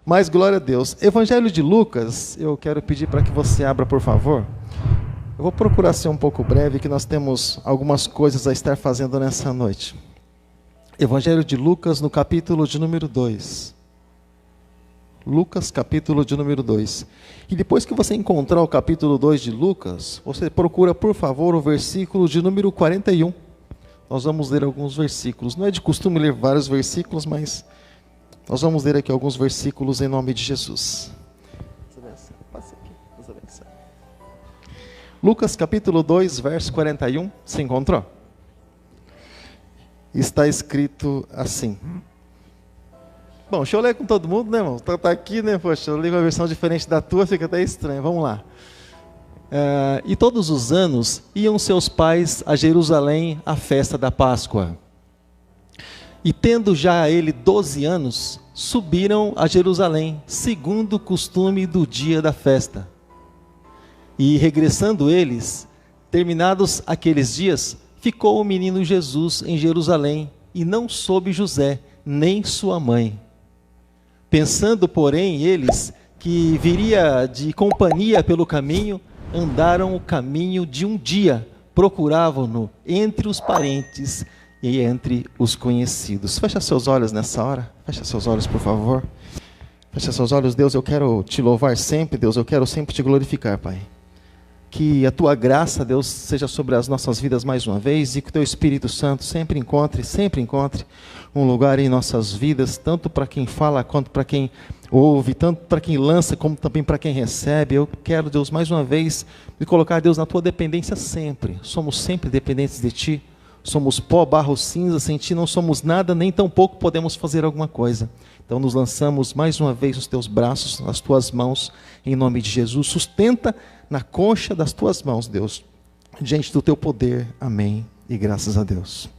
Mas glória a Deus. Evangelho de Lucas, eu quero pedir para que você abra, por favor. Eu vou procurar ser um pouco breve, que nós temos algumas coisas a estar fazendo nessa noite. Evangelho de Lucas, no capítulo de número 2. Lucas, capítulo de número 2. E depois que você encontrar o capítulo 2 de Lucas, você procura, por favor, o versículo de número 41. Nós vamos ler alguns versículos. Não é de costume ler vários versículos, mas nós vamos ler aqui alguns versículos em nome de Jesus. Lucas capítulo 2, verso 41. Você encontrou? Está escrito assim. Bom, deixa eu ler com todo mundo, né, irmão? Tá aqui, né? Poxa, eu li uma versão diferente da tua, fica até estranho. Vamos lá. E todos os anos iam seus pais a Jerusalém à festa da Páscoa. E tendo já ele 12 anos, subiram a Jerusalém, segundo o costume do dia da festa. E regressando eles, terminados aqueles dias, ficou o menino Jesus em Jerusalém, e não soube José, nem sua mãe. Pensando, porém, eles que viria de companhia pelo caminho, andaram o caminho de um dia, procuravam-no entre os parentes e entre os conhecidos. Fecha seus olhos nessa hora. Fecha seus olhos, por favor. Fecha seus olhos. Deus, eu quero te louvar sempre. Deus, eu quero sempre te glorificar, Pai. Que a tua graça, Deus, seja sobre as nossas vidas mais uma vez, e que o teu Espírito Santo sempre encontre um lugar em nossas vidas, tanto para quem fala quanto para quem ouve, tanto para quem lança como também para quem recebe. Eu quero, Deus, mais uma vez, me colocar, Deus, na tua dependência sempre. Somos sempre dependentes de ti. Somos pó, barro, cinza, sem ti não somos nada, nem tampouco podemos fazer alguma coisa. Então nos lançamos mais uma vez nos teus braços, nas tuas mãos, em nome de Jesus. Sustenta na concha das tuas mãos, Deus, diante do teu poder. Amém. E graças a Deus.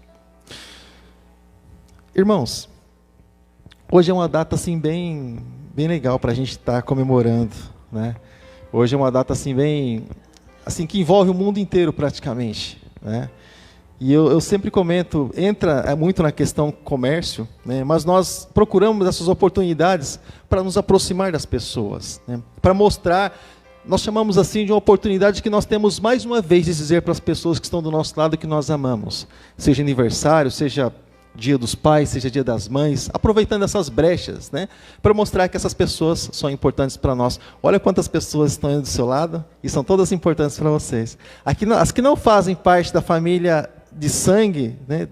Irmãos, hoje é uma data assim bem legal para a gente estar comemorando, né? Hoje é uma data assim bem, assim, que envolve o mundo inteiro praticamente, né? E eu sempre comento, entra muito na questão comércio, né? Mas nós procuramos essas oportunidades para nos aproximar das pessoas, né? Para mostrar, nós chamamos assim de uma oportunidade que nós temos mais uma vez de dizer para as pessoas que estão do nosso lado que nós amamos. Seja aniversário, seja dia dos pais, seja dia das mães, aproveitando essas brechas, né? Para mostrar que essas pessoas são importantes para nós. Olha quantas pessoas estão aí do seu lado e são todas importantes para vocês. Aqui, as que não fazem parte da família de sangue, né,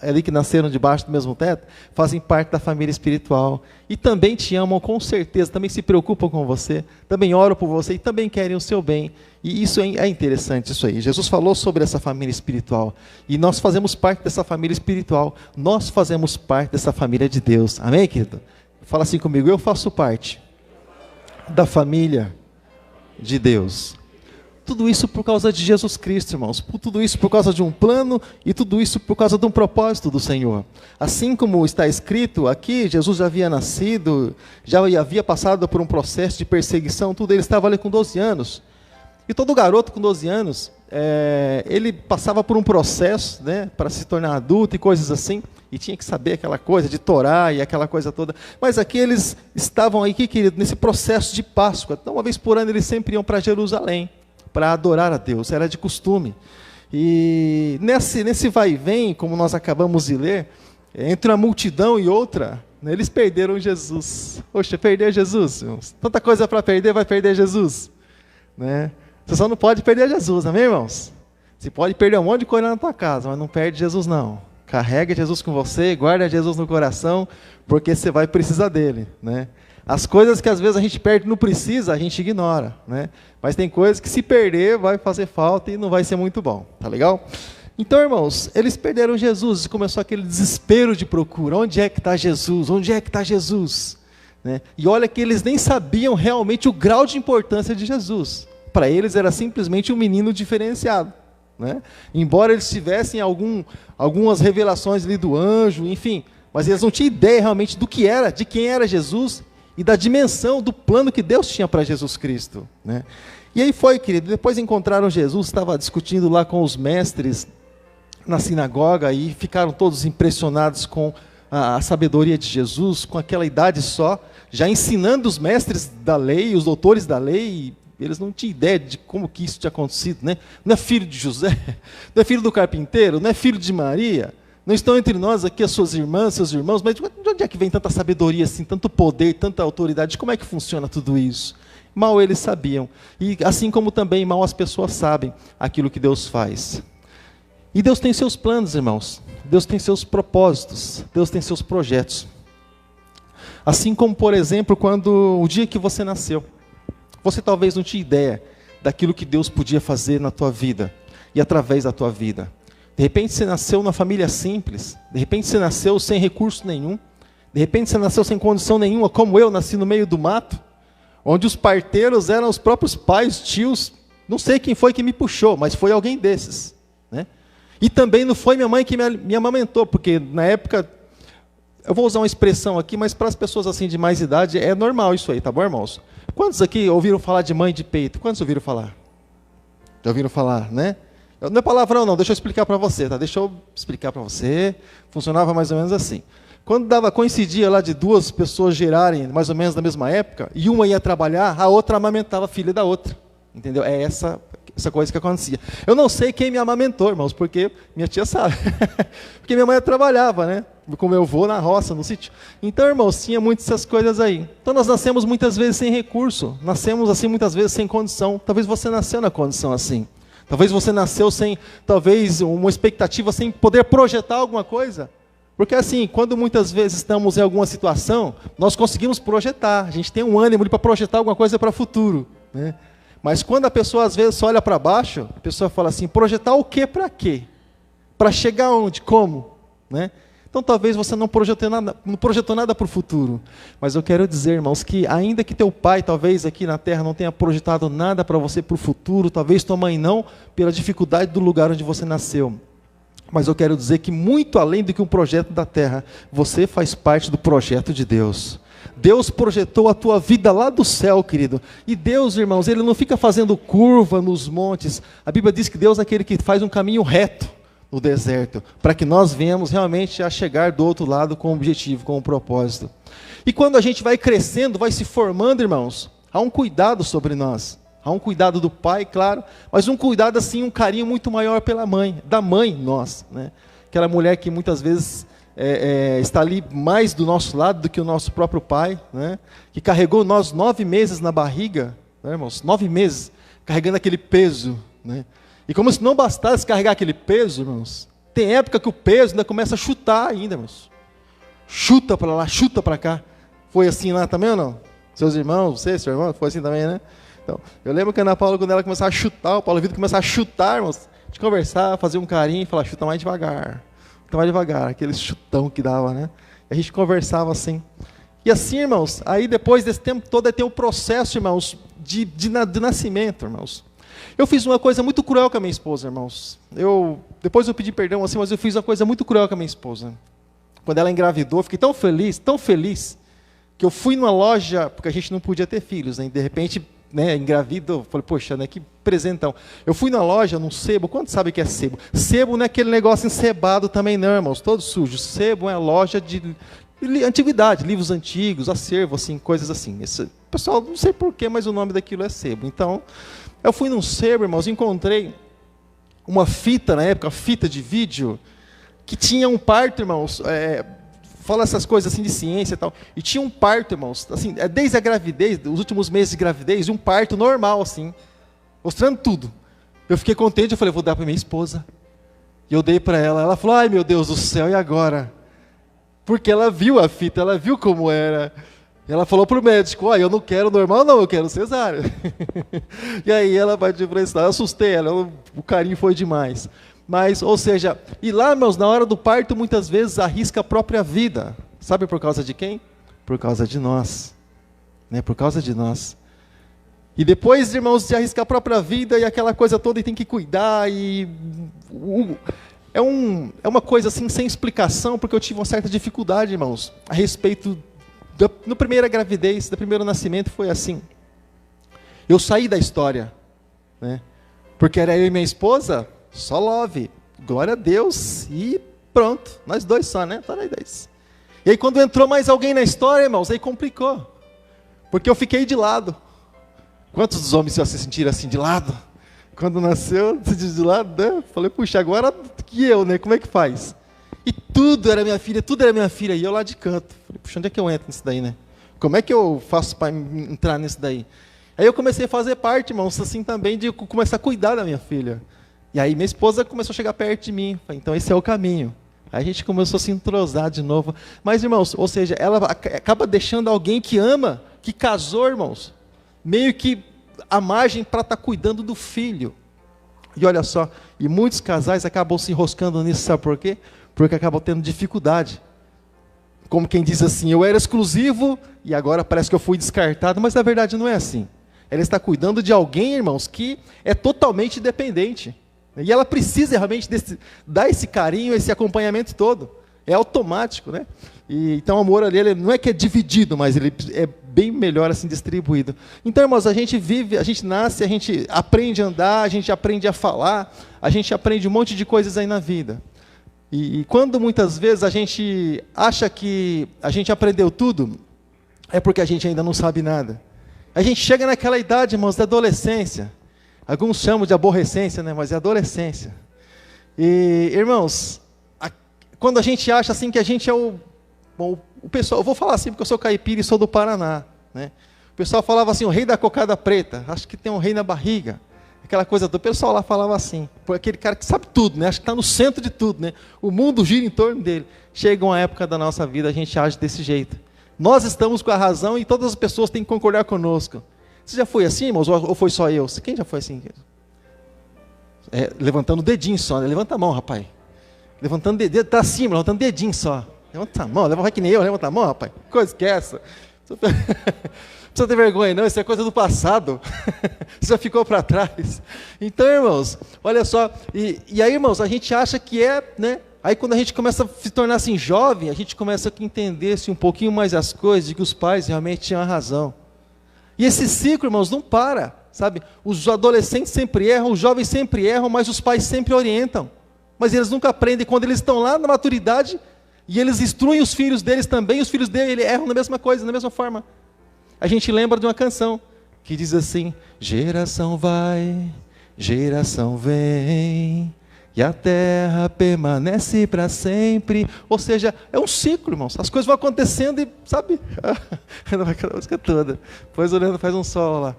ali que nasceram debaixo do mesmo teto, fazem parte da família espiritual e também te amam com certeza, também se preocupam com você, também oram por você e também querem o seu bem. E isso é interessante, isso aí. Jesus falou sobre essa família espiritual e nós fazemos parte dessa família espiritual, nós fazemos parte dessa família de Deus. Amém, querido? Fala assim comigo: eu faço parte da família de Deus. Tudo isso por causa de Jesus Cristo, irmãos. Tudo isso por causa de um plano e tudo isso por causa de um propósito do Senhor. Assim como está escrito aqui, Jesus já havia nascido, já havia passado por um processo de perseguição, tudo. Ele estava ali com 12 anos. E todo garoto com 12 anos, ele passava por um processo, né, para se tornar adulto e coisas assim. E tinha que saber aquela coisa de Torá e aquela coisa toda. Mas aqui eles estavam aqui, querido, nesse processo de Páscoa. Então, uma vez por ano, eles sempre iam para Jerusalém para adorar a Deus, era de costume. E nesse vai e vem, como nós acabamos de ler, entre uma multidão e outra, né, eles perderam Jesus. Poxa, perder Jesus, irmãos. Tanta coisa para perder, vai perder Jesus, né? Você só não pode perder Jesus, amém, irmãos? Você pode perder um monte de coisa na tua casa, mas não perde Jesus não. Carrega Jesus com você, guarda Jesus no coração, porque você vai precisar dele, né? As coisas que às vezes a gente perde não precisa, a gente ignora, né? Mas tem coisas que se perder vai fazer falta e não vai ser muito bom, tá legal? Então, irmãos, eles perderam Jesus e começou aquele desespero de procura. Onde é que está Jesus? Onde é que está Jesus? Né? E olha que eles nem sabiam realmente o grau de importância de Jesus. Para eles era simplesmente um menino diferenciado, né? Embora eles tivessem algumas revelações ali do anjo, enfim, mas eles não tinham ideia realmente do que era, de quem era Jesus e da dimensão do plano que Deus tinha para Jesus Cristo, né? E aí foi, querido, depois encontraram Jesus, estava discutindo lá com os mestres na sinagoga e ficaram todos impressionados com a sabedoria de Jesus com aquela idade só, já ensinando os mestres da lei, os doutores da lei, eles não tinham ideia de como que isso tinha acontecido, né? Não é filho de José, não é filho do carpinteiro, não é filho de Maria, não estão entre nós aqui as suas irmãs, seus irmãos, mas de onde é que vem tanta sabedoria assim, tanto poder, tanta autoridade? Como é que funciona tudo isso? Mal eles sabiam, e assim como também mal as pessoas sabem aquilo que Deus faz. E Deus tem seus planos, irmãos, Deus tem seus propósitos, Deus tem seus projetos. Assim como, por exemplo, quando o dia que você nasceu, você talvez não tinha ideia daquilo que Deus podia fazer na tua vida e através da tua vida. De repente você nasceu numa família simples, de repente você nasceu sem recurso nenhum, de repente você nasceu sem condição nenhuma, como eu, nasci no meio do mato, onde os parteiros eram os próprios pais, tios, não sei quem foi que me puxou, mas foi alguém desses, né? E também não foi minha mãe que me amamentou, porque na época, eu vou usar uma expressão aqui, mas para as pessoas assim de mais idade, é normal isso aí, tá bom, irmãos? Quantos aqui ouviram falar de mãe de peito? Quantos ouviram falar? Já ouviram falar, né? Não é palavrão não, deixa eu explicar para você, tá? Deixa eu explicar para você, funcionava mais ou menos assim. Quando coincidia lá de duas pessoas gerarem mais ou menos na mesma época, e uma ia trabalhar, a outra amamentava a filha da outra. Entendeu? É essa coisa que acontecia. Eu não sei quem me amamentou, irmãos, porque minha tia sabe. Porque minha mãe trabalhava, né? Com meu avô na roça, no sítio. Então, irmãos, tinha muitas essas coisas aí. Então nós nascemos muitas vezes sem recurso, nascemos assim muitas vezes sem condição. Talvez você nasceu na condição assim. Talvez você nasceu sem, talvez, uma expectativa, sem poder projetar alguma coisa. Porque assim, quando muitas vezes estamos em alguma situação, nós conseguimos projetar. A gente tem um ânimo para projetar alguma coisa para o futuro, né? Mas quando a pessoa às vezes olha para baixo, a pessoa fala assim, projetar o quê para quê? Para chegar onde? Como? Né? Então talvez você não projetou nada para o futuro. Mas eu quero dizer, irmãos, que ainda que teu pai, talvez aqui na terra, não tenha projetado nada para você para o futuro, talvez tua mãe não, pela dificuldade do lugar onde você nasceu. Mas eu quero dizer que muito além do que um projeto da terra, você faz parte do projeto de Deus. Deus projetou a tua vida lá do céu, querido. E Deus, irmãos, Ele não fica fazendo curva nos montes. A Bíblia diz que Deus é aquele que faz um caminho reto no deserto, para que nós venhamos realmente a chegar do outro lado com um objetivo, com um propósito. E quando a gente vai crescendo, vai se formando, irmãos, há um cuidado sobre nós. Há um cuidado do pai, claro, mas um cuidado assim, um carinho muito maior pela mãe, da mãe nós, né? Aquela mulher que muitas vezes está ali mais do nosso lado do que o nosso próprio pai, né? Que carregou nós 9 meses na barriga, né, irmãos? 9 meses, carregando aquele peso, né? E como se não bastasse carregar aquele peso, irmãos, tem época que o peso ainda começa a chutar ainda, irmãos. Chuta para lá, chuta para cá. Foi assim lá também ou não? Seus irmãos, você, seu irmão, foi assim também, né? Então, eu lembro que a Ana Paula, quando ela começava a chutar, o Paulo Vitor começava a chutar, irmãos, de conversar, fazer um carinho e falar, chuta mais devagar, aquele chutão que dava, né? E a gente conversava assim. E assim, irmãos, aí depois desse tempo todo, tem o processo, irmãos, de nascimento, irmãos. Eu fiz uma coisa muito cruel com a minha esposa, irmãos. Depois eu pedi perdão, assim, mas eu fiz uma coisa muito cruel com a minha esposa. Quando ela engravidou, eu fiquei tão feliz, que eu fui numa loja, porque a gente não podia ter filhos, né? De repente, né, engravido, falei, poxa, né, que presentão. Eu fui na loja, num sebo, quantos sabem que é sebo? Sebo não é aquele negócio encebado também não, irmãos, todo sujo. Sebo é a loja de antiguidade, livros antigos, acervo, assim, coisas assim. Pessoal, não sei porquê, mas o nome daquilo é sebo. Então, eu fui num sebo, irmãos, encontrei uma fita, na época, fita de vídeo, que tinha um parto, irmãos, fala essas coisas assim de ciência e tal, e tinha um parto, irmãos, assim, desde a gravidez, os últimos meses de gravidez, um parto normal, assim, mostrando tudo. Eu fiquei contente, eu falei, vou dar para minha esposa. E eu dei para ela, ela falou, ai meu Deus do céu, e agora? Porque ela viu a fita, ela viu como era. E ela falou para o médico, eu não quero normal não, eu quero cesárea. E aí ela partiu para isso, eu assustei ela, o carinho foi demais. Mas, ou seja, e lá, irmãos, na hora do parto, muitas vezes arrisca a própria vida. Sabe por causa de quem? Por causa de nós. Né? Por causa de nós. E depois, irmãos, de arriscar a própria vida e aquela coisa toda, e tem que cuidar, é uma coisa assim, sem explicação, porque eu tive uma certa dificuldade, irmãos, a respeito na primeira gravidez, do primeiro nascimento, foi assim. Eu saí da história, né? Porque era eu e minha esposa, só love, glória a Deus, e pronto, nós dois só, né? Só nós dois. E aí quando entrou mais alguém na história, irmãos, aí complicou. Porque eu fiquei de lado. Quantos dos homens já se sentiram assim, de lado? Quando nasceu, de lado, né? Falei, puxa, agora que eu, né? Como é que faz? E tudo era minha filha, e eu lá de canto. Falei, puxa, onde é que eu entro nisso daí, né? Como é que eu faço para entrar nisso daí? Aí eu comecei a fazer parte, irmãos, assim também, de começar a cuidar da minha filha. E aí minha esposa começou a chegar perto de mim. Falei, então esse é o caminho. Aí a gente começou a se entrosar de novo. Mas, irmãos, ou seja, ela acaba deixando alguém que ama, que casou, irmãos, meio que à margem para estar cuidando do filho. E olha só, e muitos casais acabam se enroscando nisso, sabe por quê? Porque acabam tendo dificuldade. Como quem diz assim, eu era exclusivo e agora parece que eu fui descartado, mas na verdade não é assim. Ela está cuidando de alguém, irmãos, que é totalmente dependente. E ela precisa realmente dar esse carinho, esse acompanhamento todo. É automático, né? E, então o amor ali, ele não é que é dividido, mas ele é bem melhor assim distribuído. Então, irmãos, a gente vive, a gente nasce, a gente aprende a andar, a gente aprende a falar, a gente aprende um monte de coisas aí na vida. E quando muitas vezes a gente acha que a gente aprendeu tudo, é porque a gente ainda não sabe nada. A gente chega naquela idade, irmãos, da adolescência. Alguns chamam de aborrecência, né? Mas é adolescência. E, irmãos, quando a gente acha assim que a gente é o pessoal, eu vou falar assim porque eu sou caipira e sou do Paraná, né? O pessoal falava assim, o rei da cocada preta, acho que tem um rei na barriga. Aquela coisa do pessoal lá falava assim, aquele cara que sabe tudo, né? Acho que está no centro de tudo, né? O mundo gira em torno dele. Chega uma época da nossa vida, a gente age desse jeito. Nós estamos com a razão e todas as pessoas têm que concordar conosco. Você já foi assim, irmãos? Ou foi só eu? Quem já foi assim? Levantando o dedinho só, né? Levanta a mão, rapaz. Levantando o dedinho, está acima, levantando o dedinho só. Levanta a mão, vai que nem eu, levanta a mão, rapaz. Coisa que é essa? Não precisa ter vergonha, não, isso é coisa do passado. Isso já ficou para trás. Então, irmãos, olha só, e aí, irmãos, a gente acha que né? Aí quando a gente começa a se tornar assim jovem, a gente começa a entender um pouquinho mais as coisas, de que os pais realmente tinham a razão. E esse ciclo, irmãos, não para, sabe? Os adolescentes sempre erram, os jovens sempre erram, mas os pais sempre orientam. Mas eles nunca aprendem. Quando eles estão lá na maturidade, e eles instruem os filhos deles também, os filhos deles erram na mesma coisa, da mesma forma. A gente lembra de uma canção que diz assim, geração vai, geração vem, e a terra permanece para sempre. Ou seja, é um ciclo, irmãos. As coisas vão acontecendo e, sabe, não vai aquela música toda. Depois o Leandro faz um solo lá.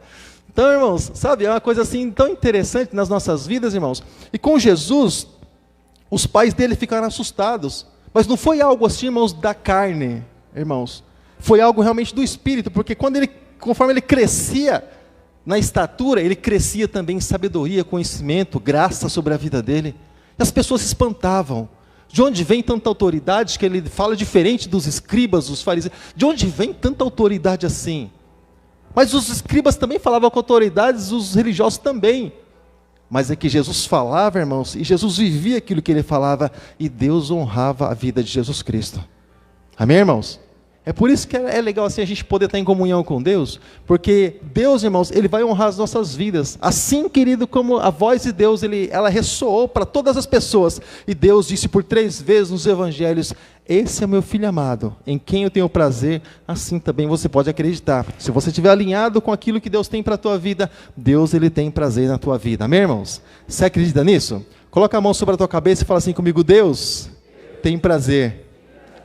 Então, irmãos, sabe, é uma coisa assim tão interessante nas nossas vidas, irmãos. E com Jesus, os pais dele ficaram assustados. Mas não foi algo assim, irmãos, da carne, irmãos. Foi algo realmente do Espírito, porque conforme ele crescia na estatura, ele crescia também em sabedoria, conhecimento, graça sobre a vida dele. E as pessoas se espantavam. De onde vem tanta autoridade, que ele fala diferente dos escribas, dos fariseus. De onde vem tanta autoridade assim? Mas os escribas também falavam com autoridades, os religiosos também. Mas é que Jesus falava, irmãos, e Jesus vivia aquilo que ele falava, e Deus honrava a vida de Jesus Cristo. Amém, irmãos? É por isso que é legal assim a gente poder estar em comunhão com Deus, porque Deus, irmãos, Ele vai honrar as nossas vidas. Assim, querido, como a voz de Deus, ela ressoou para todas as pessoas, e Deus disse por 3 vezes nos evangelhos, esse é o meu filho amado, em quem eu tenho prazer, assim também você pode acreditar. Se você estiver alinhado com aquilo que Deus tem para a tua vida, Deus, Ele tem prazer na tua vida. Amém, irmãos? Você acredita nisso? Coloca a mão sobre a tua cabeça e fala assim comigo, Deus tem prazer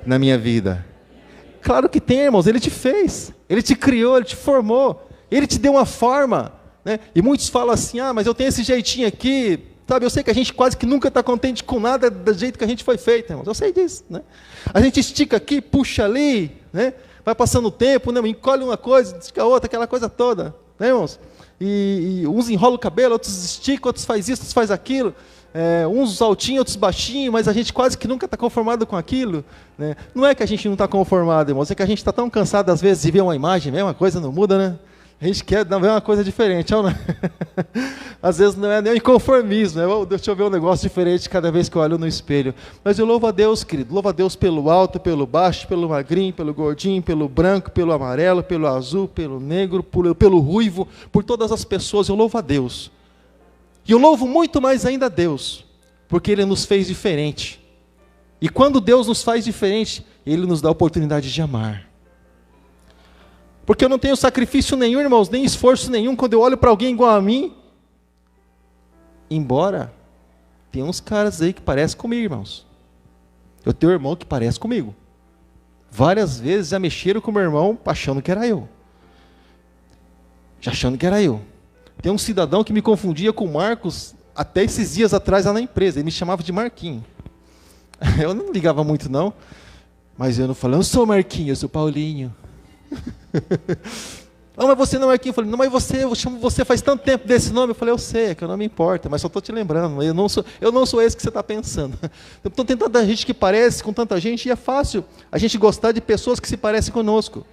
na minha vida. Claro que tem, irmãos, Ele te fez, Ele te criou, Ele te formou, Ele te deu uma forma, né? E muitos falam assim, mas eu tenho esse jeitinho aqui, sabe, eu sei que a gente quase que nunca está contente com nada do jeito que a gente foi feito, irmãos, eu sei disso, né? A gente estica aqui, puxa ali, né? Vai passando o tempo, né? Encolhe uma coisa, estica outra, aquela coisa toda, né, irmãos? E uns enrolam o cabelo, outros esticam, outros faz isso, outros faz aquilo. Uns altinhos, outros baixinhos, mas a gente quase que nunca está conformado com aquilo, né? Não é que a gente não está conformado, irmãos, é que a gente está tão cansado às vezes de ver uma imagem, mesma coisa não muda, né? A gente quer ver uma coisa diferente, não? Às vezes não é nem inconformismo, né? Deixa eu ver um negócio diferente cada vez que eu olho no espelho. Mas eu louvo a Deus, querido, louvo a Deus pelo alto, pelo baixo, pelo magrinho, pelo gordinho, pelo branco, pelo amarelo, pelo azul, pelo negro, pelo ruivo, por todas as pessoas, eu louvo a Deus. E eu louvo muito mais ainda a Deus, porque Ele nos fez diferente. E quando Deus nos faz diferente, Ele nos dá a oportunidade de amar. Porque eu não tenho sacrifício nenhum, irmãos, nem esforço nenhum quando eu olho para alguém igual a mim. Embora tem uns caras aí que parecem comigo, irmãos. Eu tenho um irmão que parece comigo. Várias vezes já mexeram com o meu irmão achando que era eu. Já achando que era eu. Tem um cidadão que me confundia com o Marcos até esses dias atrás lá na empresa. Ele me chamava de Marquinho. Eu não ligava muito não. Mas eu não falei, eu não sou Marquinho, eu sou Paulinho. Não, mas você não é Marquinho. Eu falei, não, mas eu chamo você faz tanto tempo desse nome. Eu falei, eu sei, é que o nome importa, mas só estou te lembrando. Eu não sou esse que você está pensando. Então tem tanta gente que parece com tanta gente e é fácil a gente gostar de pessoas que se parecem conosco.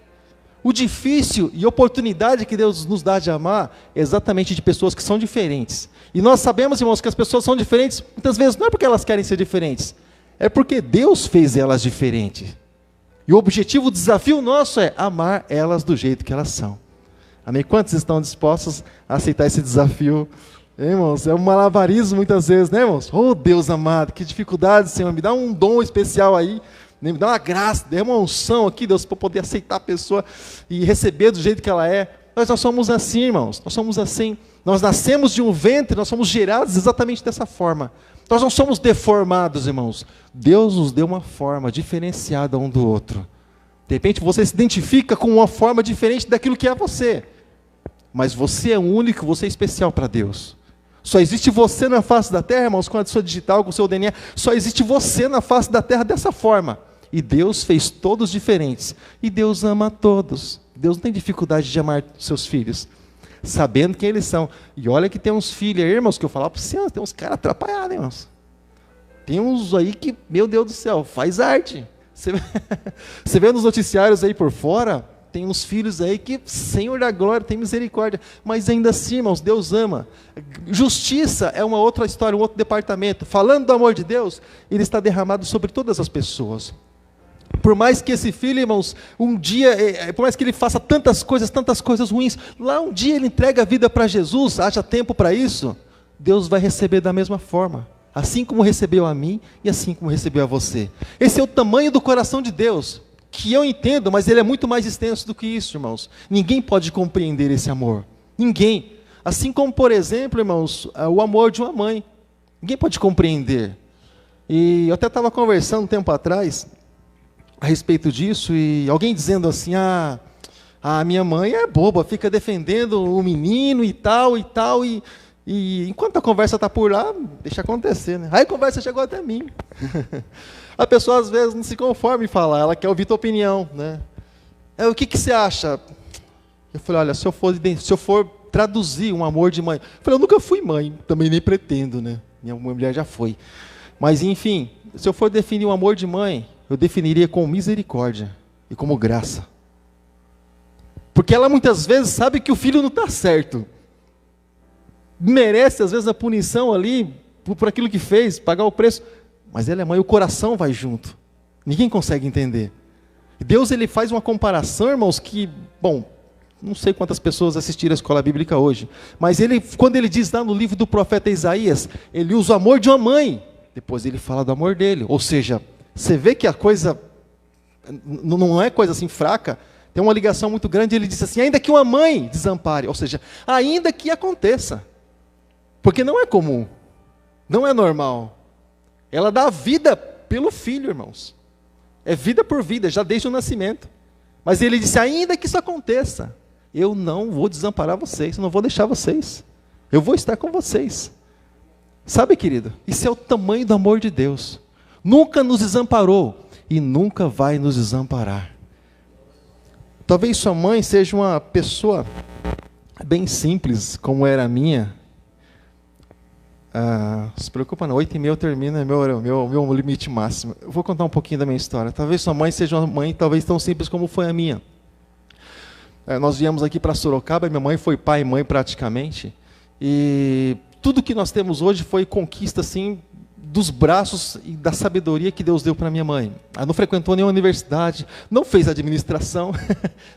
O difícil e oportunidade que Deus nos dá de amar é exatamente de pessoas que são diferentes. E nós sabemos, irmãos, que as pessoas são diferentes, muitas vezes não é porque elas querem ser diferentes, é porque Deus fez elas diferentes. E o objetivo, o desafio nosso é amar elas do jeito que elas são. Amém? Quantos estão dispostos a aceitar esse desafio? Irmãos, é um malabarismo muitas vezes, né, irmãos? Oh, Deus amado, que dificuldade, Senhor, me dá um dom especial aí, me dá uma graça, dê uma unção aqui, Deus, para poder aceitar a pessoa e receber do jeito que ela é. Nós somos assim, irmãos, nós somos assim. Nós nascemos de um ventre, nós somos gerados exatamente dessa forma. Nós não somos deformados, irmãos. Deus nos deu uma forma diferenciada um do outro. De repente você se identifica com uma forma diferente daquilo que é você. Mas você é único, você é especial para Deus. Só existe você na face da terra, irmãos, com a sua digital, com o seu DNA. Só existe você na face da terra dessa forma. E Deus fez todos diferentes. E Deus ama a todos. Deus não tem dificuldade de amar seus filhos, sabendo quem eles são. E olha que tem uns filhos aí, irmãos, que eu falava para você, tem uns caras atrapalhados, irmãos. Tem uns aí que, meu Deus do céu, faz arte. Você vê nos noticiários aí por fora, tem uns filhos aí que, Senhor da glória, tem misericórdia. Mas ainda assim, irmãos, Deus ama. Justiça é uma outra história, um outro departamento. Falando do amor de Deus, ele está derramado sobre todas as pessoas. Por mais que esse filho, irmãos, um dia, por mais que ele faça tantas coisas ruins, lá um dia ele entrega a vida para Jesus, haja tempo para isso, Deus vai receber da mesma forma. Assim como recebeu a mim e assim como recebeu a você. Esse é o tamanho do coração de Deus, que eu entendo, mas ele é muito mais extenso do que isso, irmãos. Ninguém pode compreender esse amor. Ninguém. Assim como, por exemplo, irmãos, o amor de uma mãe. Ninguém pode compreender. E eu até estava conversando um tempo atrás a respeito disso, e alguém dizendo assim, a minha mãe é boba, fica defendendo o menino e tal, e enquanto a conversa está por lá, deixa acontecer, né? Aí a conversa chegou até mim. A pessoa às vezes não se conforma em falar, ela quer ouvir tua opinião, né? O que você acha? Eu falei, olha, se eu for traduzir um amor de mãe, eu falei, eu nunca fui mãe, também nem pretendo, né? Minha mulher já foi. Mas enfim, se eu for definir um amor de mãe, eu definiria como misericórdia e como graça. Porque ela muitas vezes sabe que o filho não está certo. Merece às vezes a punição ali, por aquilo que fez, pagar o preço. Mas ela é mãe, o coração vai junto. Ninguém consegue entender. Deus, ele faz uma comparação, irmãos, que, bom, não sei quantas pessoas assistiram a escola bíblica hoje, mas quando ele diz lá no livro do profeta Isaías, ele usa o amor de uma mãe, depois ele fala do amor dele. Ou seja, você vê que a coisa não é coisa assim fraca, tem uma ligação muito grande. Ele diz assim, ainda que uma mãe desampare, ou seja, ainda que aconteça, porque não é comum, não é normal. Ela dá vida pelo filho, irmãos. É vida por vida, já desde o nascimento. Mas ele disse, ainda que isso aconteça, eu não vou desamparar vocês, eu não vou deixar vocês. Eu vou estar com vocês. Sabe, querido, isso é o tamanho do amor de Deus. Nunca nos desamparou e nunca vai nos desamparar. Talvez sua mãe seja uma pessoa bem simples, como era a minha. Se preocupa não, 8h30 eu termino, é meu limite máximo. Eu vou contar um pouquinho da minha história. Talvez sua mãe seja uma mãe talvez tão simples como foi a minha. Nós viemos aqui para Sorocaba, minha mãe foi pai e mãe praticamente, e tudo que nós temos hoje foi conquista assim, dos braços e da sabedoria que Deus deu para minha mãe. Ela não frequentou nenhuma universidade, não fez administração,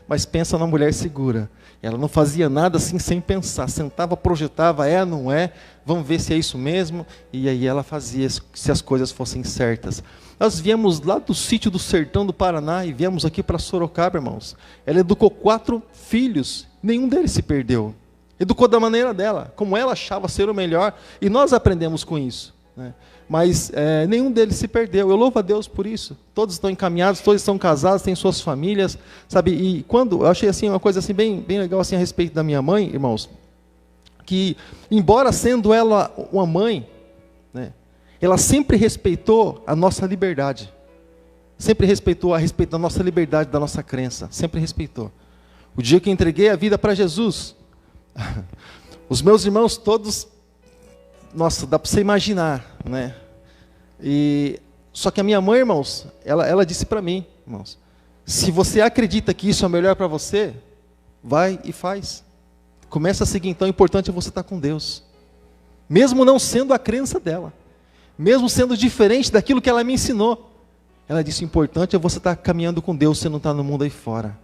mas pensa numa mulher segura. Ela não fazia nada assim sem pensar, sentava, projetava, não é, vamos ver se é isso mesmo, e aí ela fazia se as coisas fossem certas. Nós viemos lá do sítio do sertão do Paraná e viemos aqui para Sorocaba, irmãos. Ela educou 4 filhos, nenhum deles se perdeu. Educou da maneira dela, como ela achava ser o melhor, e nós aprendemos com isso, né? Mas nenhum deles se perdeu. Eu louvo a Deus por isso. Todos estão encaminhados, todos estão casados, têm suas famílias, sabe? E quando eu achei assim uma coisa assim bem legal assim a respeito da minha mãe, irmãos, que embora sendo ela uma mãe, né, ela sempre respeitou a nossa liberdade. Sempre respeitou a respeito da nossa liberdade, da nossa crença, sempre respeitou. O dia que eu entreguei a vida para Jesus, os meus irmãos todos, nossa, dá para você imaginar, né? Só que a minha mãe, irmãos, ela disse para mim, irmãos, se você acredita que isso é o melhor para você, vai e faz. Começa a seguir, então, o importante é você estar com Deus. Mesmo não sendo a crença dela, mesmo sendo diferente daquilo que ela me ensinou. Ela disse, o importante é você estar caminhando com Deus, você não está no mundo aí fora.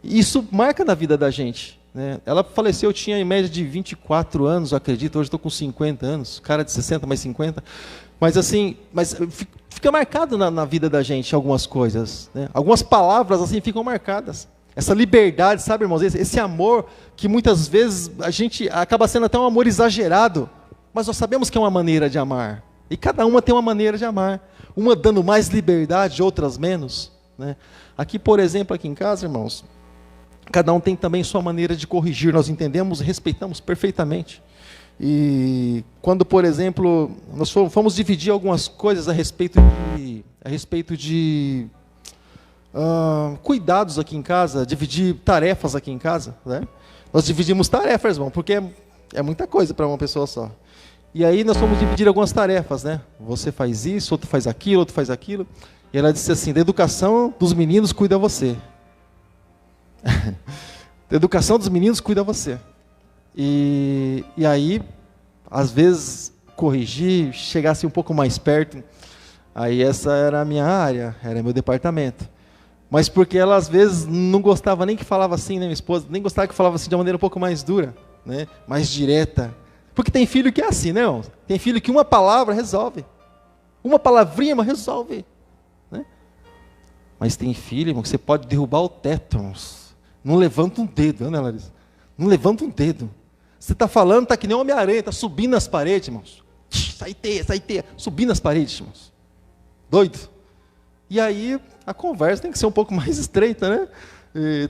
E isso marca na vida da gente, né? Ela faleceu, eu tinha em média de 24 anos, eu acredito, hoje estou com 50 anos, cara de 60 mais 50, mas assim, fica marcado na vida da gente algumas coisas, né? Algumas palavras assim ficam marcadas, essa liberdade, sabe, irmãos, esse amor que muitas vezes a gente acaba sendo até um amor exagerado, mas nós sabemos que é uma maneira de amar, e cada uma tem uma maneira de amar, uma dando mais liberdade, outras menos, né? Aqui, por exemplo, aqui em casa, irmãos, cada um tem também sua maneira de corrigir, nós entendemos e respeitamos perfeitamente. E quando, por exemplo, nós fomos dividir algumas coisas a respeito de cuidados aqui em casa, dividir tarefas aqui em casa, né? Nós dividimos tarefas, irmão, porque é muita coisa para uma pessoa só. E aí nós fomos dividir algumas tarefas, né? Você faz isso, outro faz aquilo, outro faz aquilo. E ela disse assim, da educação dos meninos cuida você. Da educação dos meninos cuida você. E aí, às vezes, corrigir, chegasse um pouco mais perto, aí essa era a minha área, era meu departamento. Mas porque ela, às vezes, não gostava nem que falava assim, né, minha esposa, nem gostava que falava assim de uma maneira um pouco mais dura, né, mais direta. Porque tem filho que é assim, né, irmão? Tem filho que uma palavra resolve. Uma palavrinha, mas resolve, né? Mas tem filho, irmão, que você pode derrubar o teto, irmãos. Não levanta um dedo, né, Larissa? Não levanta um dedo. Você está falando, está que nem Homem-Aranha, está subindo nas paredes, irmãos. Sai teia, subindo nas paredes, irmãos. Doido. E aí, a conversa tem que ser um pouco mais estreita, né?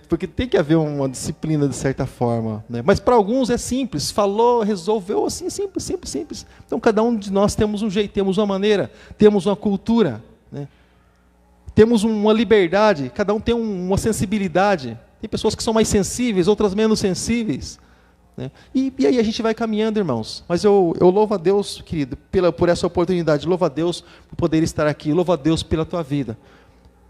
Porque tem que haver uma disciplina de certa forma, né? Mas para alguns é simples, falou, resolveu, assim, simples. Então, cada um de nós temos um jeito, temos uma maneira, temos uma cultura, né? Temos uma liberdade, cada um tem uma sensibilidade. Tem pessoas que são mais sensíveis, outras menos sensíveis, né? E aí a gente vai caminhando, irmãos. Mas eu louvo a Deus, querido, por essa oportunidade. Louvo a Deus por poder estar aqui. Louvo a Deus pela tua vida.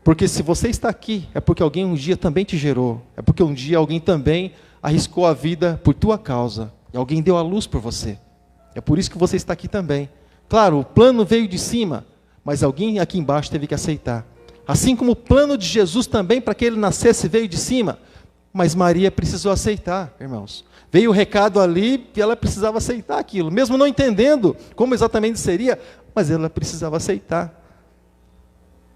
Porque se você está aqui, é porque alguém um dia também te gerou. É porque um dia alguém também arriscou a vida por tua causa. E alguém deu a luz por você. É por isso que você está aqui também. Claro, o plano veio de cima, mas alguém aqui embaixo teve que aceitar. Assim como o plano de Jesus também, para que ele nascesse, veio de cima. Mas Maria precisou aceitar, irmãos. Veio o recado ali e ela precisava aceitar aquilo. Mesmo não entendendo como exatamente seria, mas ela precisava aceitar.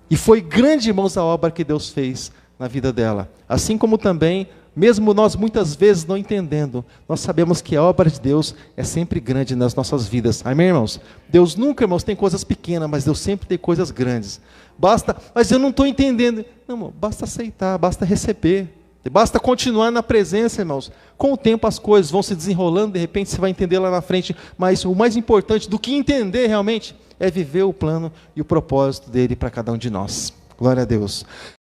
E foi grande, irmãos, a obra que Deus fez na vida dela. Assim como também, mesmo nós muitas vezes não entendendo, nós sabemos que a obra de Deus é sempre grande nas nossas vidas. Amém, irmãos? Deus nunca, irmãos, tem coisas pequenas, mas Deus sempre tem coisas grandes. Basta, mas eu não estou entendendo. Não, irmão, basta aceitar, basta receber. Basta continuar na presença, irmãos. Com o tempo as coisas vão se desenrolando, de repente você vai entender lá na frente. Mas o mais importante do que entender realmente é viver o plano e o propósito dele para cada um de nós. Glória a Deus.